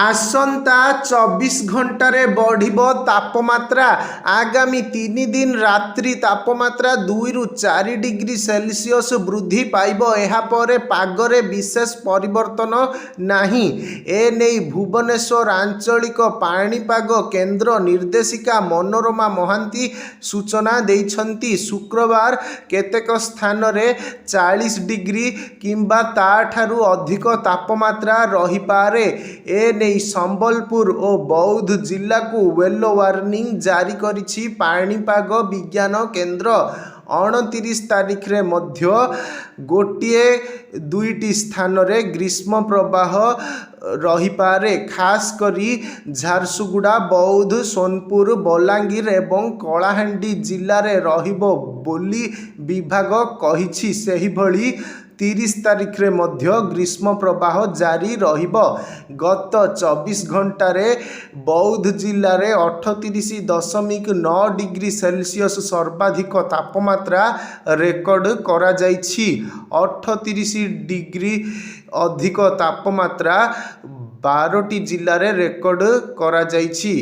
आसंता 24 घंटे बढ़िबो तापमात्रा। आगामी 3 दिन रात्रि तापमात्रा 2 रु 4 डिग्री सेल्सियस वृद्धि पाइबो। एहा परे पागरे विशेष परिवर्तन नाही। एने भुवनेश्वर आंचलिक पाणीपाग केन्द्र निर्देशिका मनोरमा महांती सूचना देइछंती। शुक्रवार केतेक स्थान रे 40 डिग्री किंबा ताठारु अधिक तापमात्रा रही पारे। नहीं संबलपुर और बौद्ध जिला को येलो वार्निंग जारी करिछि पाणीपाग विज्ञान केन्द्र। 29 तारीख रे मध्य गोटे दुईटी स्थान रे ग्रीष्म प्रवाह रही पारे। खास करी झारसुगुड़ा बौद्ध सोनपुर बलांगीर एवं कलाहांडी जिले रे रहिबो बोली विभाग कहिछि। सेहि भली 30 तारीख रे मध्य ग्रीष्म प्रवाह जारी रहिबो। गत 24 घंटे बौद्ध जिले में 38.9 डिग्री सेल्सियस सर्वाधिक तापमात्रा रेकर्ड करा जाइछि। 38 डिग्री अधिक तापमात्रा 12टी जिले में रेकर्ड करा जाइछि।